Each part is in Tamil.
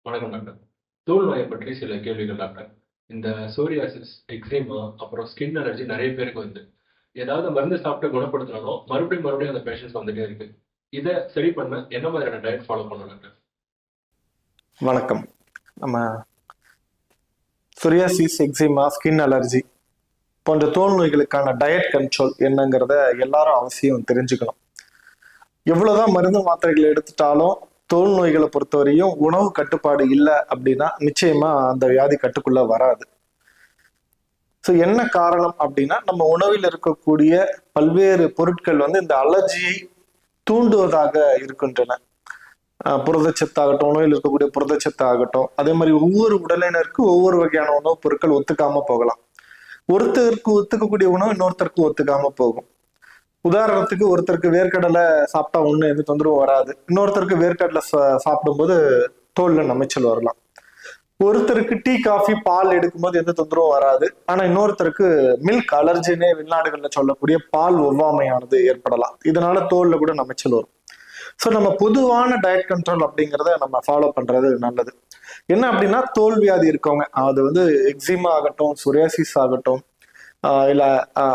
வணக்கம் டாக்டர். தோல் நோயை பற்றி சில கேள்விகள் டாக்டர். இந்த சோரியாசிஸ், எக்ஸிமா, அப்புறம் ஸ்கின் அலர்ஜி நிறைய பேருக்கு வந்து ஏதாவது மருந்து சாப்பிட்டு குணப்படுத்தினாலும் மறுபடியும் அந்த பேஷண்ட்ஸ் வந்துட்டே இருக்கு. இதை சரி பண்ண என்ன மாதிரியான டயட் ஃபாலோ பண்ணணும் டாக்டர்? வணக்கம். நம்ம சொரியாசிஸ், எக்ஸிமா, ஸ்கின் அலர்ஜி போன்ற தோல் நோய்களுக்கான டயட் கண்ட்ரோல் என்னங்கிறத எல்லாரும் அவசியம் தெரிஞ்சுக்கணும். எவ்வளவுதான் மருந்து மாத்திரைகள் எடுத்துட்டாலும் தோல் நோய்களை பொறுத்தவரையும் உணவு கட்டுப்பாடு இல்லை அப்படின்னா நிச்சயமா அந்த வியாதி கட்டுக்குள்ள வராது. ஸோ என்ன காரணம் அப்படின்னா, நம்ம உணவில் இருக்கக்கூடிய பல்வேறு பொருட்கள் வந்து இந்த அலர்ஜியை தூண்டுவதாக இருக்கின்றன. புரதச்சத்தாகட்டும், உணவில் இருக்கக்கூடிய புரதச்சத்தாகட்டும், அதே மாதிரி ஒவ்வொரு உடலினருக்கு ஒவ்வொரு வகையான உணவுப் பொருட்கள் ஒத்துக்காம போகலாம். ஒருத்தருக்கு ஒத்துக்கக்கூடிய உணவு இன்னொருத்தருக்கு ஒத்துக்காம போகும். உதாரணத்துக்கு, ஒருத்தருக்கு வேர்க்கடலை சாப்பிட்டா ஒண்ணு எந்த தொந்தரவும் வராது. இன்னொருத்தருக்கு வேர்க்கடலை சாப்பிடும்போது தோல்ல நமைச்சல் வரலாம். ஒருத்தருக்கு டீ, காஃபி, பால் எடுக்கும்போது எந்த தொந்தரவும் வராது. ஆனா இன்னொருத்தருக்கு மில்க் அலர்ஜினே வெளிநாடுகள்ல சொல்லக்கூடிய பால் ஒவ்வாமையானது ஏற்படலாம். இதனால தோல்ல கூட நமைச்சல் வரும். ஸோ நம்ம பொதுவான டயட் கண்ட்ரோல் அப்படிங்கிறத நம்ம ஃபாலோ பண்றது நல்லது. என்ன அப்படின்னா, தோல் வியாதி இருக்கவங்க, அது வந்து எக்ஸிமா ஆகட்டும், சொரியாசிஸ் ஆகட்டும், இல்ல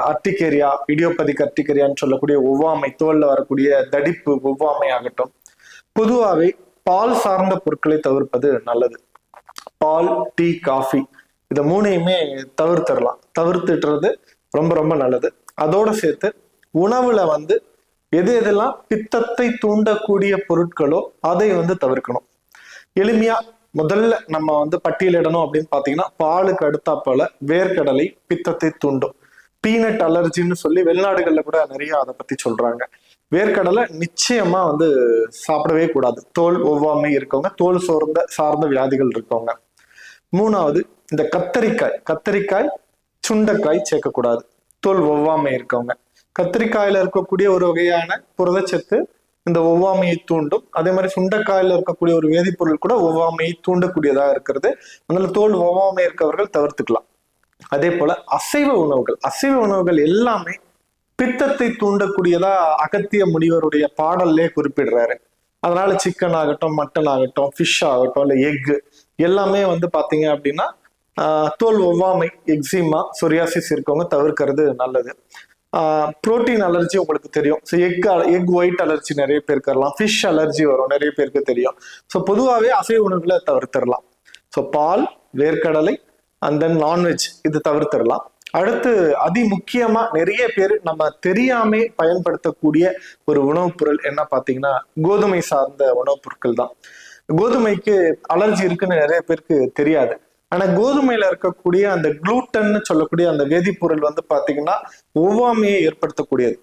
அர்டிகேரியா, இடியோபதிக் அர்டிகேரியான்னு சொல்லக்கூடிய ஒவ்வாமை, தோல்ல வரக்கூடிய தடிப்பு ஒவ்வாமை ஆகட்டும், பொதுவாகவே பால் சார்ந்த பொருட்களை தவிர்ப்பது நல்லது. பால், டீ, காஃபி இதை மூணையுமே தவிர்த்துடுறது ரொம்ப ரொம்ப நல்லது. அதோட சேர்த்து உணவுல வந்து எதெல்லாம் பித்தத்தை தூண்டக்கூடிய பொருட்களோ அதை வந்து தவிர்க்கணும். எளிமையா முதல்ல நம்ம வந்து பட்டியலிடணும் அப்படின்னு பாத்தீங்கன்னா, பாலுக்கு அடுத்தா போல வேர்க்கடலை பித்தத்தை தூண்டும். பீனட் அலர்ஜின்னு சொல்லி வெளிநாடுகள்ல கூட நிறைய அதை பத்தி சொல்றாங்க. வேர்க்கடலை நிச்சயமா வந்து சாப்பிடவே கூடாது, தோல் ஒவ்வாமை இருக்கவங்க, தோல் சார்ந்த வியாதிகள் இருக்கவங்க. மூணாவது, இந்த கத்தரிக்காய், சுண்டைக்காய் சேர்க்கக்கூடாது தோல் ஒவ்வாமை இருக்கவங்க. கத்திரிக்காயில இருக்கக்கூடிய ஒரு வகையான புரதச்சத்து இந்த ஒவ்வாமையை தூண்டும். அதே மாதிரி சுண்டைக்காயில இருக்கக்கூடிய ஒரு வேதிப்பொருள் கூட ஒவ்வாமையை தூண்டக்கூடியதா இருக்கிறது. அதனால தோல் ஒவ்வாமை இருக்கவர்கள் தவிர்த்துக்கலாம். அதே போல அசைவ உணவுகள் எல்லாமே பித்தத்தை தூண்டக்கூடியதா அகத்திய முனிவருடைய பாடல்லே குறிப்பிடுறாரு. அதனால சிக்கன் ஆகட்டும், மட்டன் ஆகட்டும், ஃபிஷ் ஆகட்டும், இல்லை எக் எல்லாமே வந்து பாத்தீங்க அப்படின்னா தோல் ஒவ்வாமை, எக்ஸிமா, சொரியாசிஸ் இருக்கவங்க தவிர்க்கிறது நல்லது. புரோட்டீன் அலர்ஜி உங்களுக்கு தெரியும். ஸோ எக் ஒயிட் அலர்ஜி நிறைய பேருக்கு வரலாம். ஃபிஷ் அலர்ஜி வரும், நிறைய பேருக்கு தெரியும். ஸோ பொதுவாகவே அசைவ உணவுகளை தவிர்த்திடலாம். ஸோ பால், வேர்க்கடலை அண்ட் தென் நான்வெஜ் இது தவிர்த்திடலாம். அடுத்து முக்கியமா நிறைய பேர் நம்ம தெரியாம பயன்படுத்தக்கூடிய ஒரு உணவுப் பொருள் என்ன பார்த்தீங்கன்னா, கோதுமை சார்ந்த உணவுப் பொருட்கள் தான். கோதுமைக்கு அலர்ஜி இருக்குன்னு நிறைய பேருக்கு தெரியாது. ஆனா கோதுமையில இருக்கக்கூடிய அந்த குளூட்டன் சொல்லக்கூடிய அந்த வேதிப்பொருள் வந்து பாத்தீங்கன்னா ஒவ்வாமையை ஏற்படுத்தக்கூடியது.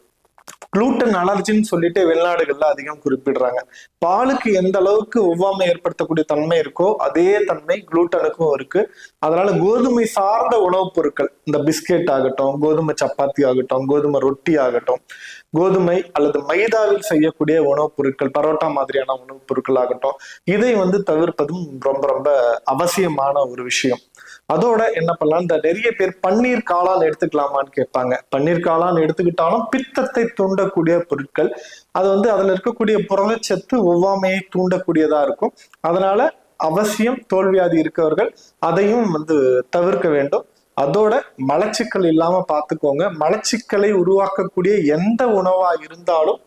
குளூட்டன் அலர்ஜின்னு சொல்லிட்டு வெளிநாடுகள்ல அதிகம் குறிப்பிடுறாங்க. பாலுக்கு எந்த அளவுக்கு ஒவ்வாமை ஏற்படுத்தக்கூடிய தன்மை இருக்கோ அதே தன்மை குளூட்டனுக்கும் இருக்கு. அதனால கோதுமை சார்ந்த உணவுப் பொருட்கள், இந்த பிஸ்கெட் ஆகட்டும், கோதுமை சப்பாத்தி ஆகட்டும், கோதுமை ரொட்டி ஆகட்டும், கோதுமை அல்லது மைதாவில் செய்யக்கூடிய உணவுப் பொருட்கள், பரோட்டா மாதிரியான உணவுப் பொருட்கள் ஆகட்டும், இதை வந்து தவிர்ப்பதும் ரொம்ப ரொம்ப அவசியமான ஒரு விஷயம். அதோட என்ன பண்ணலாம், இந்த நிறைய பேர் பன்னீர் காளான் எடுத்துக்கலாமான்னு கேட்பாங்க. பன்னீர் காளான் எடுத்துக்கிட்டாலும் பித்தத்தை தூண்டக்கூடிய பொருட்கள், அது வந்து அதுல இருக்கக்கூடிய புரதச்சத்து ஒவ்வாமையை தூண்டக்கூடியதா இருக்கும். அதனால அவசியம் தோல்வியாதி இருக்கவர்கள் அதையும் வந்து தவிர்க்க வேண்டும். அதோட மலச்சிக்கல் இல்லாம பார்த்துக்கோங்க. மலச்சிக்கலை உருவாக்கக்கூடிய எந்த உணவா இருந்தாலும்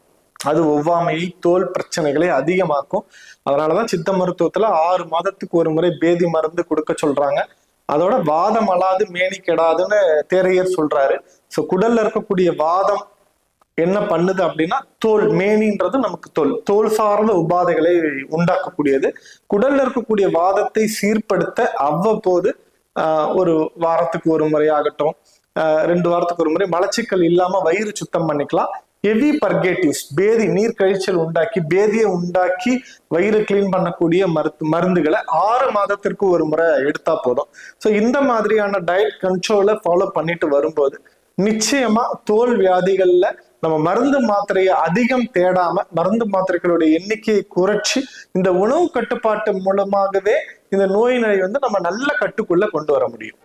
அது ஒவ்வாமையை, தோல் பிரச்சனைகளை அதிகமாக்கும். அதனாலதான் சித்த மருத்துவத்துல 6 மாதத்துக்கு ஒரு முறை பேதி மருந்து கொடுக்க சொல்றாங்க. அதோட வாதம் அலாது மேனி கெடாதுன்னு தேரையர் சொல்றாரு. ஸோ குடல்ல இருக்கக்கூடிய வாதம் என்ன பண்ணுது அப்படின்னா, தோல், மேனின்றது நமக்கு தோல் சார்ந்த உபாதைகளை உண்டாக்கக்கூடியது. குடல்ல இருக்கக்கூடிய வாதத்தை சீர்படுத்த அவ்வப்போது ஒரு வாரத்துக்கு ஒரு முறை ஆகட்டும், 2 வாரத்துக்கு ஒரு முறை மலச்சிக்கல் இல்லாம வயிறு சுத்தம் பண்ணிக்கலாம். ஹெவி பர்கேட்டிவ்ஸ், பேதி, நீர் கழிச்சல் உண்டாக்கி பேதியை உண்டாக்கி வயிறு கிளீன் பண்ணக்கூடிய மருந்துகளை 6 மாதத்திற்கு ஒரு முறை எடுத்தா போதும். ஸோ இந்த மாதிரியான டயட் கண்ட்ரோலை ஃபாலோ பண்ணிட்டு வரும்போது நிச்சயமா தோல் வியாதிகள்ல நம்ம மருந்து மாத்திரையை அதிகம் தேடாம, மருந்து மாத்திரைகளுடைய எண்ணிக்கையை குறைச்சி இந்த உணவு கட்டுப்பாட்டு மூலமாகவே இந்த நோயினை வந்து நம்ம நல்ல கட்டுக்குள்ள கொண்டு வர முடியும்.